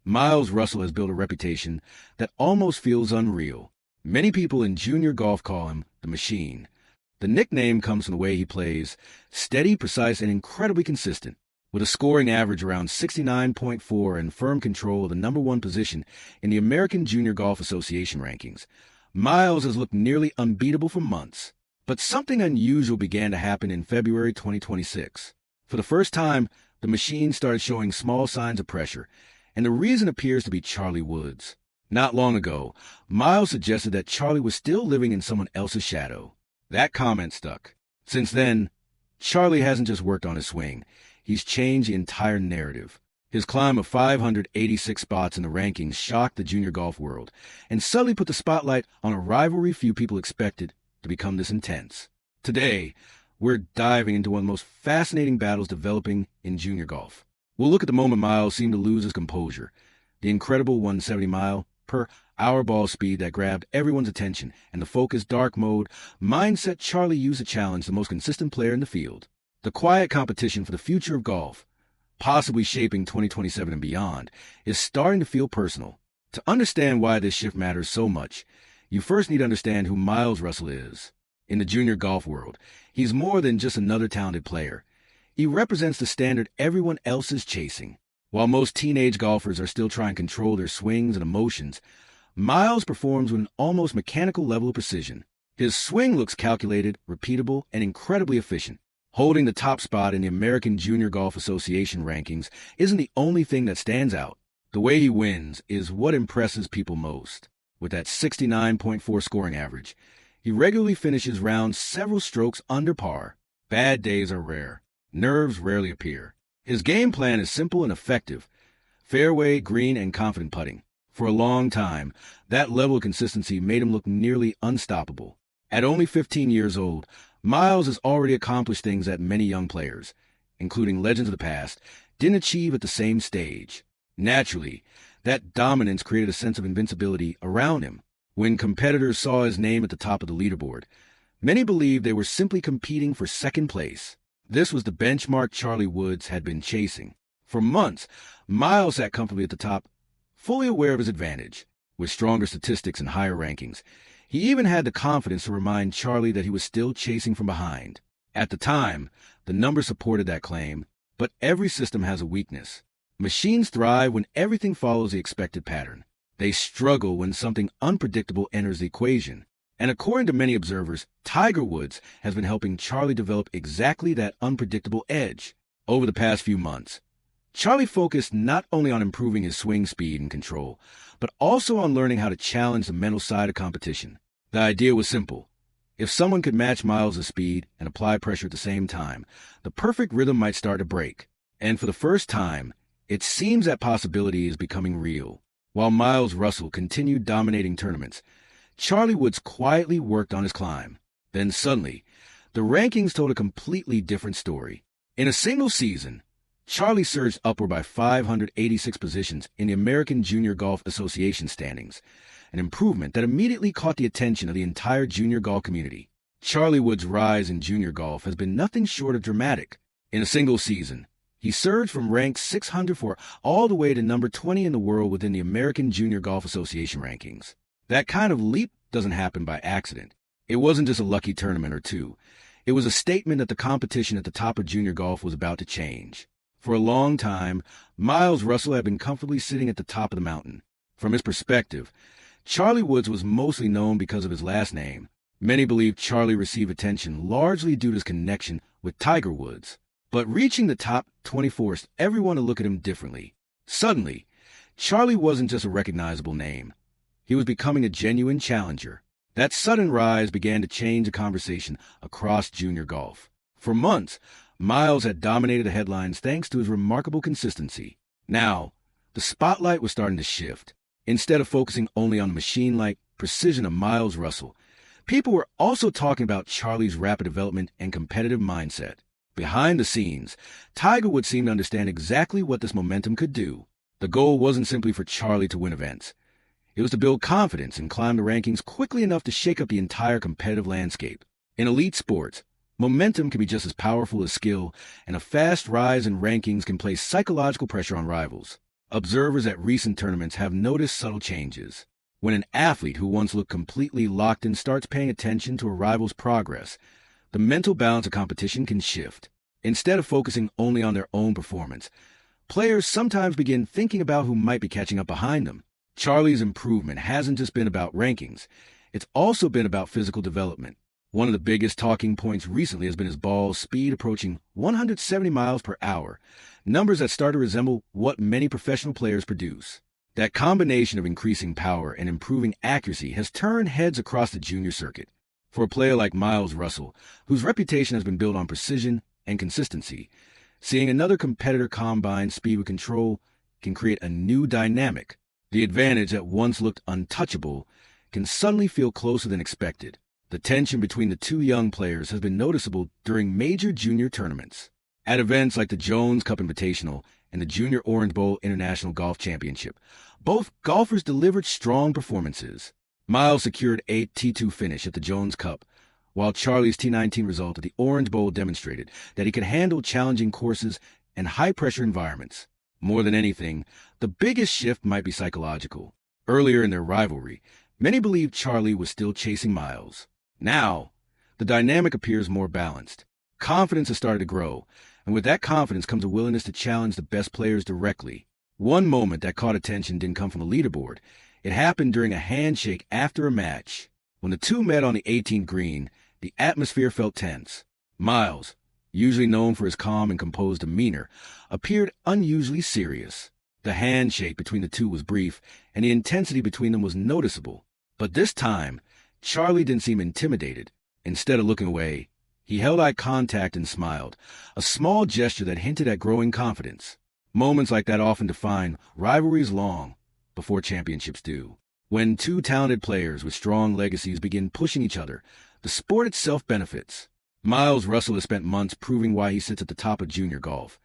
Miles Russell has built a reputation that almost feels unreal. Many people in junior golf call him the Machine. The nickname comes from the way he plays, steady, precise, and incredibly consistent. With a scoring average around 69.4 and firm control of the #1 position in the American Junior Golf Association rankings, Miles has looked nearly unbeatable for months. But something unusual began to happen in February 2026. For the first time, the Machine started showing small signs of pressure, and the reason appears to be Charlie Woods. Not long ago, Miles suggested that Charlie was still living in someone else's shadow. That comment stuck. Since then, Charlie hasn't just worked on his swing, he's changed the entire narrative. His climb of 586 spots in the rankings shocked the junior golf world, and suddenly put the spotlight on a rivalry few people expected to become this intense. Today, we're diving into one of the most fascinating battles developing in junior golf. We'll look at the moment Miles seemed to lose his composure, the incredible 170-mile-per-hour ball speed that grabbed everyone's attention, and the focused, dark mode mindset Charlie used to challenge the most consistent player in the field. The quiet competition for the future of golf, possibly shaping 2027 and beyond, is starting to feel personal. To understand why this shift matters so much, you first need to understand who Miles Russell is. In the junior golf world, he's more than just another talented player. He represents the standard everyone else is chasing. While most teenage golfers are still trying to control their swings and emotions, Miles performs with an almost mechanical level of precision. His swing looks calculated, repeatable, and incredibly efficient. Holding the top spot in the American Junior Golf Association rankings isn't the only thing that stands out. The way he wins is what impresses people most. With that 69.4 scoring average, he regularly finishes rounds several strokes under par. Bad days are rare. Nerves rarely appear. His game plan is simple and effective. Fairway, green, and confident putting. For a long time, that level of consistency made him look nearly unstoppable. At only 15 years old, Miles has already accomplished things that many young players, including legends of the past, didn't achieve at the same stage. Naturally, that dominance created a sense of invincibility around him. When competitors saw his name at the top of the leaderboard, many believed they were simply competing for second place. This was the benchmark Charlie Woods had been chasing. For months, Miles sat comfortably at the top, fully aware of his advantage. With stronger statistics and higher rankings, he even had the confidence to remind Charlie that he was still chasing from behind. At the time, the numbers supported that claim, but every system has a weakness. Machines thrive when everything follows the expected pattern. They struggle when something unpredictable enters the equation. And according to many observers, Tiger Woods has been helping Charlie develop exactly that unpredictable edge. Over the past few months, Charlie focused not only on improving his swing speed and control, but also on learning how to challenge the mental side of competition. The idea was simple. If someone could match Miles' speed and apply pressure at the same time, the perfect rhythm might start to break. And for the first time, it seems that possibility is becoming real. While Miles Russell continued dominating tournaments, Charlie Woods quietly worked on his climb. Then suddenly, the rankings told a completely different story. In a single season, Charlie surged upward by 586 positions in the American Junior Golf Association standings, an improvement that immediately caught the attention of the entire junior golf community. Charlie Woods' rise in junior golf has been nothing short of dramatic. In a single season, he surged from rank 604 all the way to number 20 in the world within the American Junior Golf Association rankings. That kind of leap doesn't happen by accident. It wasn't just a lucky tournament or two. It was a statement that the competition at the top of junior golf was about to change. For a long time, Miles Russell had been comfortably sitting at the top of the mountain. From his perspective, Charlie Woods was mostly known because of his last name. Many believed Charlie received attention largely due to his connection with Tiger Woods. But reaching the top 20 forced everyone to look at him differently. Suddenly, Charlie wasn't just a recognizable name. He was becoming a genuine challenger. That sudden rise began to change the conversation across junior golf. For months, Miles had dominated the headlines thanks to his remarkable consistency. Now, the spotlight was starting to shift. Instead of focusing only on the machine-like precision of Miles Russell, people were also talking about Charlie's rapid development and competitive mindset. Behind the scenes, Tiger would seem to understand exactly what this momentum could do. The goal wasn't simply for Charlie to win events. It was to build confidence and climb the rankings quickly enough to shake up the entire competitive landscape. In elite sports, momentum can be just as powerful as skill, and a fast rise in rankings can place psychological pressure on rivals. Observers at recent tournaments have noticed subtle changes. When an athlete who once looked completely locked in starts paying attention to a rival's progress, the mental balance of competition can shift. Instead of focusing only on their own performance, players sometimes begin thinking about who might be catching up behind them. Charlie's improvement hasn't just been about rankings, it's also been about physical development. One of the biggest talking points recently has been his ball speed approaching 170 miles per hour, numbers that start to resemble what many professional players produce. That combination of increasing power and improving accuracy has turned heads across the junior circuit. For a player like Miles Russell, whose reputation has been built on precision and consistency, seeing another competitor combine speed with control can create a new dynamic. The advantage that once looked untouchable can suddenly feel closer than expected. The tension between the two young players has been noticeable during major junior tournaments. At events like the Jones Cup Invitational and the Junior Orange Bowl International Golf Championship, both golfers delivered strong performances. Miles secured a T2 finish at the Jones Cup, while Charlie's T19 result at the Orange Bowl demonstrated that he could handle challenging courses and high-pressure environments. More than anything, the biggest shift might be psychological. Earlier in their rivalry, many believed Charlie was still chasing Miles. Now, the dynamic appears more balanced. Confidence has started to grow, and with that confidence comes a willingness to challenge the best players directly. One moment that caught attention didn't come from the leaderboard. It happened during a handshake after a match. When the two met on the 18th green, the atmosphere felt tense. Miles, usually known for his calm and composed demeanor, appeared unusually serious. The handshake between the two was brief, and the intensity between them was noticeable. But this time, Charlie didn't seem intimidated. Instead of looking away, he held eye contact and smiled, a small gesture that hinted at growing confidence. Moments like that often define rivalries long before championships do. When two talented players with strong legacies begin pushing each other, the sport itself benefits. Miles Russell has spent months proving why he sits at the top of junior golf.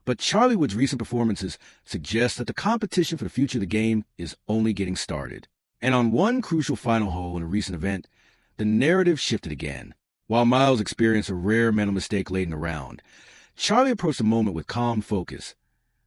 But Charlie Wood's recent performances suggest that the competition for the future of the game is only getting started. And on one crucial final hole in a recent event, the narrative shifted again. While Miles experienced a rare mental mistake late in the round, Charlie approached the moment with calm focus,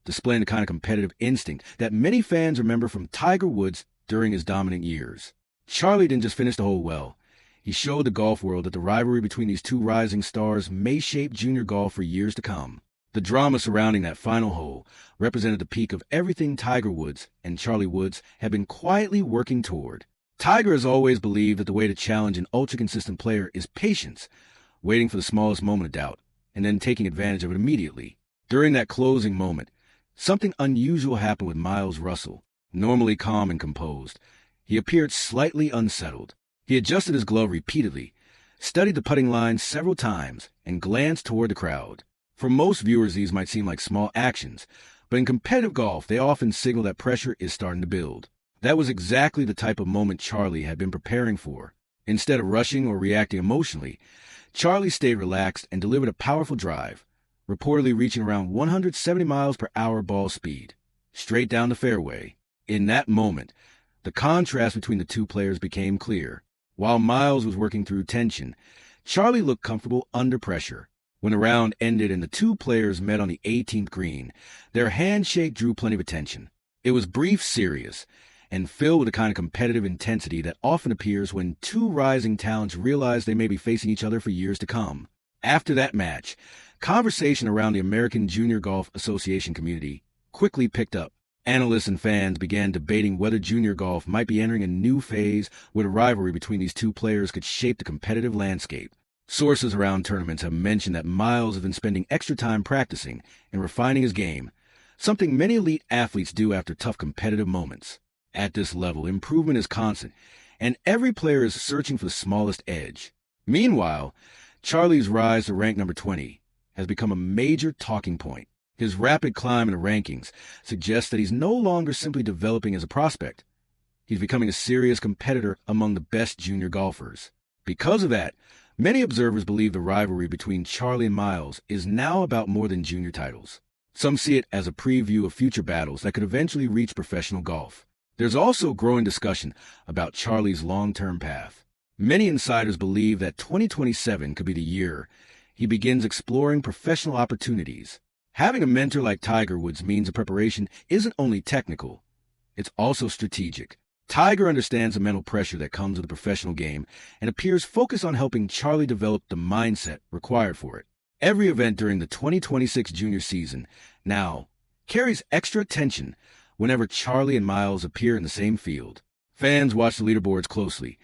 displaying the kind of competitive instinct that many fans remember from Tiger Woods during his dominant years. Charlie didn't just finish the hole well. He showed the golf world that the rivalry between these two rising stars may shape junior golf for years to come. The drama surrounding that final hole represented the peak of everything Tiger Woods and Charlie Woods had been quietly working toward. Tiger has always believed that the way to challenge an ultra-consistent player is patience, waiting for the smallest moment of doubt, and then taking advantage of it immediately. During that closing moment, something unusual happened with Miles Russell. Normally calm and composed, he appeared slightly unsettled. He adjusted his glove repeatedly, studied the putting line several times, and glanced toward the crowd. For most viewers, these might seem like small actions, but in competitive golf, they often signal that pressure is starting to build. That was exactly the type of moment Charlie had been preparing for. Instead of rushing or reacting emotionally, Charlie stayed relaxed and delivered a powerful drive, reportedly reaching around 170 miles per hour ball speed, straight down the fairway. In that moment, the contrast between the two players became clear. While Miles was working through tension, Charlie looked comfortable under pressure. When the round ended and the two players met on the 18th green, their handshake drew plenty of attention. It was brief, serious, and filled with the kind of competitive intensity that often appears when two rising talents realize they may be facing each other for years to come. After that match, conversation around the American Junior Golf Association community quickly picked up. Analysts and fans began debating whether junior golf might be entering a new phase where the rivalry between these two players could shape the competitive landscape. Sources around tournaments have mentioned that Miles has been spending extra time practicing and refining his game, something many elite athletes do after tough competitive moments. At this level, improvement is constant, and every player is searching for the smallest edge. Meanwhile, Charlie's rise to rank number 20 has become a major talking point. His rapid climb in the rankings suggests that he's no longer simply developing as a prospect. He's becoming a serious competitor among the best junior golfers. Because of that, many observers believe the rivalry between Charlie and Miles is now about more than junior titles. Some see it as a preview of future battles that could eventually reach professional golf. There's also growing discussion about Charlie's long-term path. Many insiders believe that 2027 could be the year he begins exploring professional opportunities. Having a mentor like Tiger Woods means the preparation isn't only technical, it's also strategic. Tiger understands the mental pressure that comes with the professional game and appears focused on helping Charlie develop the mindset required for it. Every event during the 2026 junior season now carries extra attention whenever Charlie and Miles appear in the same field. Fans watch the leaderboards closely,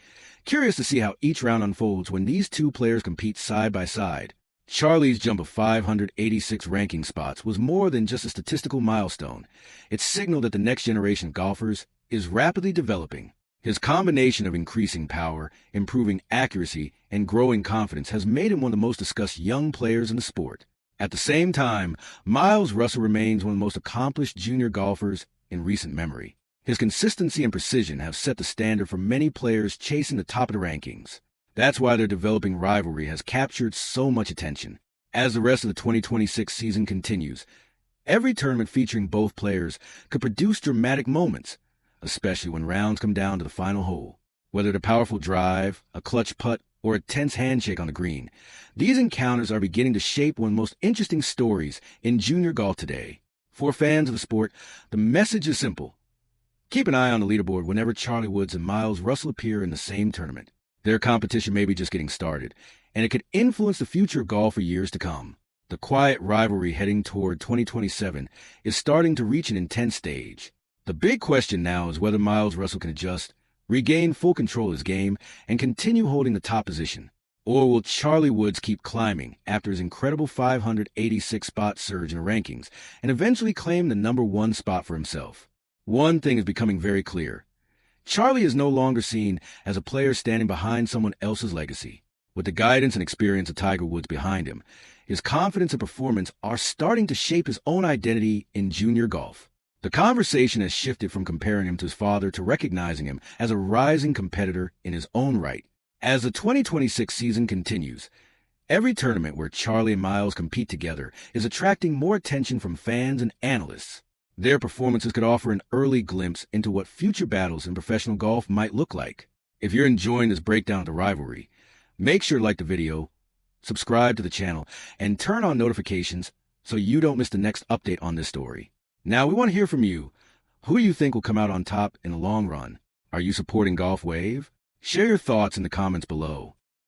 curious to see how each round unfolds when these two players compete side by side. Charlie's jump of 586 ranking spots was more than just a statistical milestone. It signaled that the next generation of golfers is rapidly developing. His combination of increasing power, improving accuracy, and growing confidence has made him one of the most discussed young players in the sport. At the same time, Miles Russell remains one of the most accomplished junior golfers in recent memory. His consistency and precision have set the standard for many players chasing the top of the rankings. That's why their developing rivalry has captured so much attention. As the rest of the 2026 season continues, every tournament featuring both players could produce dramatic moments, especially when rounds come down to the final hole. Whether the powerful drive, a clutch putt, or a tense handshake on the green, these encounters are beginning to shape one of the most interesting stories in junior golf today. For fans of the sport, the message is simple. Keep an eye on the leaderboard whenever Charlie Woods and Miles Russell appear in the same tournament. Their competition may be just getting started, and it could influence the future of golf for years to come. The quiet rivalry heading toward 2027 is starting to reach an intense stage. The big question now is whether Miles Russell can adjust, regain full control of his game, and continue holding the top position. Or will Charlie Woods keep climbing after his incredible 586-spot surge in rankings and eventually claim the #1 spot for himself? One thing is becoming very clear. Charlie is no longer seen as a player standing behind someone else's legacy. With the guidance and experience of Tiger Woods behind him, his confidence and performance are starting to shape his own identity in junior golf. The conversation has shifted from comparing him to his father to recognizing him as a rising competitor in his own right. As the 2026 season continues, every tournament where Charlie and Miles compete together is attracting more attention from fans and analysts. Their performances could offer an early glimpse into what future battles in professional golf might look like. If you're enjoying this breakdown of the rivalry, make sure to like the video, subscribe to the channel, and turn on notifications so you don't miss the next update on this story. Now, we want to hear from you. Who do you think will come out on top in the long run? Are you supporting Golf Wave? Share your thoughts in the comments below.